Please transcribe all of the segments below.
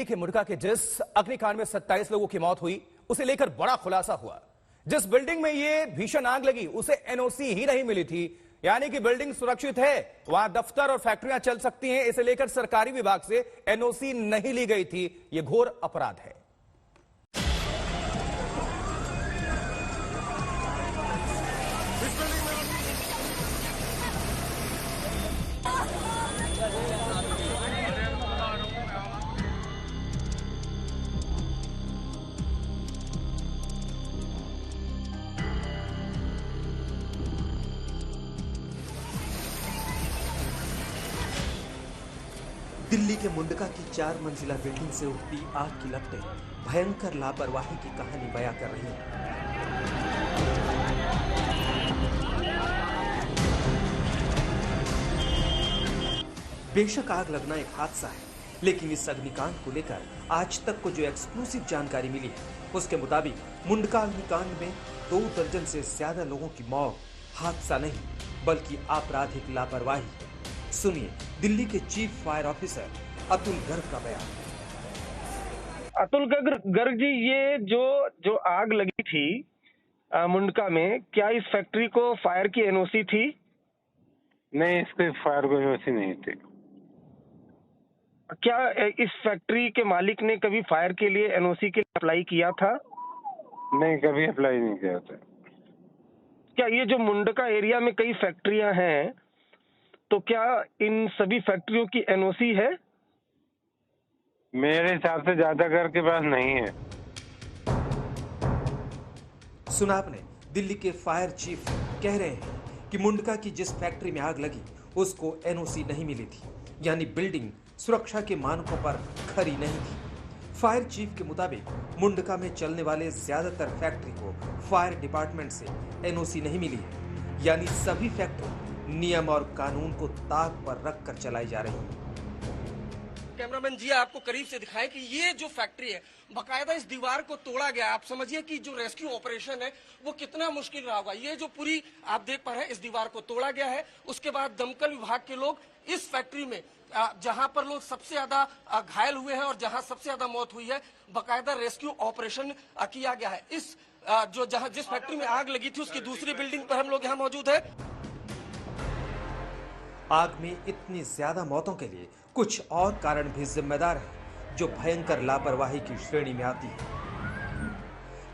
दिल्ली के मुंडका के जिस अग्निकांड में 27 लोगों की मौत हुई, उसे लेकर बड़ा खुलासा हुआ। जिस बिल्डिंग में यह भीषण आग लगी, उसे एनओसी ही नहीं मिली थी, यानी कि बिल्डिंग सुरक्षित है, वहां दफ्तर और फैक्ट्रियां चल सकती हैं। इसे लेकर सरकारी विभाग से एनओसी नहीं ली गई थी। यह घोर अपराध है। दिल्ली के मुंडका की 4 मंजिला बिल्डिंग से उठती आग की लपटें भयंकर लापरवाही की कहानी बयां कर रही हैं। बेशक आग लगना एक हादसा है, लेकिन इस अग्निकांड को लेकर आज तक को जो एक्सक्लूसिव जानकारी मिली है, उसके मुताबिक मुंडका अग्निकांड में 2 दर्जन से ज्यादा लोगों की मौत हादसा नहीं बल्कि आपराधिक लापरवाही है। सुनिए दिल्ली के chief fire officer Atul Garg का बयान। अतुल गर्ग जी, ये जो आग लगी थी मुंडका में, क्या इस फैक्ट्री को फायर की एनओसी थी? नहीं, इसके फायर को एनओसी नहीं थी। क्या इस फैक्ट्री के मालिक ने कभी फायर के लिए एनओसी के लिए अप्लाई किया था? नहीं, कभी अप्लाई नहीं किया था। क्या ये जो मुंडका एरिया में कई फैक्ट्रियां हैं, तो क्या इन सभी फैक्ट्रियों की एनओसी है? मेरे हिसाब से ज्यादातर के पास नहीं है। सुना आपने, दिल्ली के फायर चीफ कह रहे हैं कि मुंडका की जिस फैक्ट्री में आग लगी उसको एनओसी नहीं मिली थी, यानी बिल्डिंग सुरक्षा के मानकों पर खरी नहीं थी। फायर चीफ के मुताबिक मुंडका में चलने वाले ज्यादातर फैक्ट्री को फायर डिपार्टमेंट से एनओसी नहीं मिली है, यानी सभी फैक्ट्री नियम और कानून को ताक पर रखकर चलाई जा रही है। कैमरामैन जी आपको करीब से दिखाएं कि ये जो फैक्ट्री है, बकायदा इस दीवार को तोड़ा गया। आप समझिए कि जो रेस्क्यू ऑपरेशन है वो कितना मुश्किल रहा होगा। ये जो पूरी आप देख पा रहे हैं, इस दीवार को तोड़ा गया है। उसके बाद दमकल विभाग के लोग इस फैक्ट्री में, जहां पर लोग सबसे ज्यादा घायल हुए हैं और जहां सबसे ज्यादा मौत हुई है, बकायदा रेस्क्यू ऑपरेशन किया गया है। इस जिस फैक्ट्री में आग लगी थी उसकी दूसरी बिल्डिंग पर हम लोग यहाँ मौजूद है। आग में इतनी ज्यादा मौतों के लिए कुछ और कारण भी जिम्मेदार हैं, जो भयंकर लापरवाही की श्रेणी में आती है।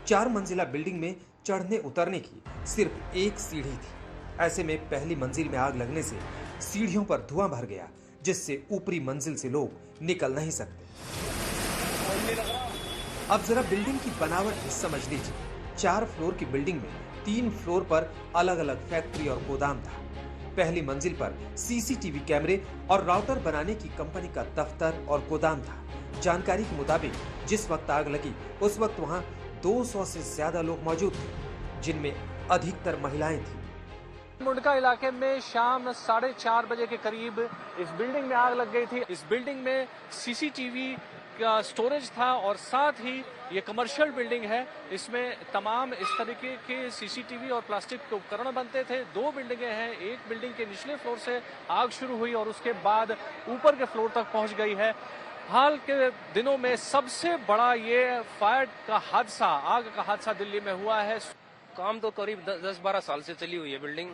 4 मंजिला बिल्डिंग में चढ़ने उतरने की सिर्फ एक सीढ़ी थी। ऐसे में पहली मंजिल में आग लगने से सीढ़ियों पर धुआं भर गया, जिससे ऊपरी मंजिल से लोग निकल नहीं सकते। अब जरा बिल्डिंग की बनावट भी समझ लीजिए। 4 फ्लोर की बिल्डिंग में 3 फ्लोर पर अलग अलग फैक्ट्री और गोदाम था। पहली मंजिल पर सीसीटीवी कैमरे और राउटर बनाने की कंपनी का दफ्तर और गोदाम था। जानकारी के मुताबिक जिस वक्त आग लगी उस वक्त वहां 200 से ज्यादा लोग मौजूद थे, जिनमें अधिकतर महिलाएं थीं। मुंडका इलाके में शाम 4:30 बजे के करीब इस बिल्डिंग में आग लग गई थी। इस बिल्डिंग में सीसीटीवी का स्टोरेज था और साथ ही ये कमर्शियल बिल्डिंग है। इसमें तमाम इस तरीके के सीसीटीवी और प्लास्टिक के उपकरण बनते थे। 2 बिल्डिंगें हैं। एक बिल्डिंग के निचले फ्लोर से आग शुरू हुई और उसके बाद ऊपर के फ्लोर तक पहुंच गई है। हाल के दिनों में सबसे बड़ा ये फायर का हादसा, आग का हादसा दिल्ली में हुआ है। काम तो करीब 10-12 साल से चली हुई है। बिल्डिंग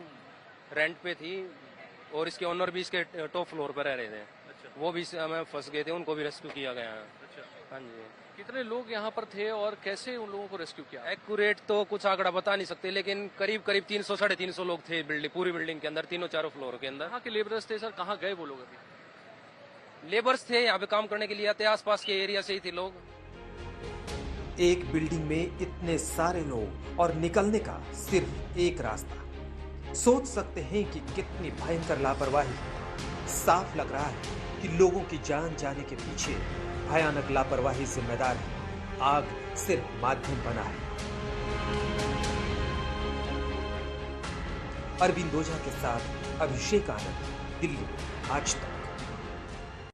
रेंट पे थी और इसके ओनर भी इसके टॉप फ्लोर पर रह रहे थे। अच्छा। वो भी हमें फंस गए थे, उनको भी रेस्क्यू किया गया है। अच्छा। हाँ जी। कितने लोग यहाँ पर थे और कैसे उन लोगों को रेस्क्यू किया? एक्यूरेट तो कुछ आंकड़ा बता नहीं सकते, लेकिन करीब 300-350 लोग थे पूरी बिल्डिंग के अंदर, 3-4 फ्लोर के अंदर। कहाँ के लेबरर्स थे सर? कहाँ गए वो लोग? अभी लेबर्स थे, यहाँ पे काम करने के लिए आते, आसपास के एरिया से ही थे लोग। एक बिल्डिंग में इतने सारे लोग और निकलने का सिर्फ एक रास्ता। सोच सकते हैं कि कितनी भयंकर लापरवाही। साफ लग रहा है कि लोगों की जान जाने के पीछे भयानक लापरवाही जिम्मेदार है। आग सिर्फ माध्यम बना है। अरविंद ओझा के साथ अभिषेक आनंद, दिल्ली, आज तक।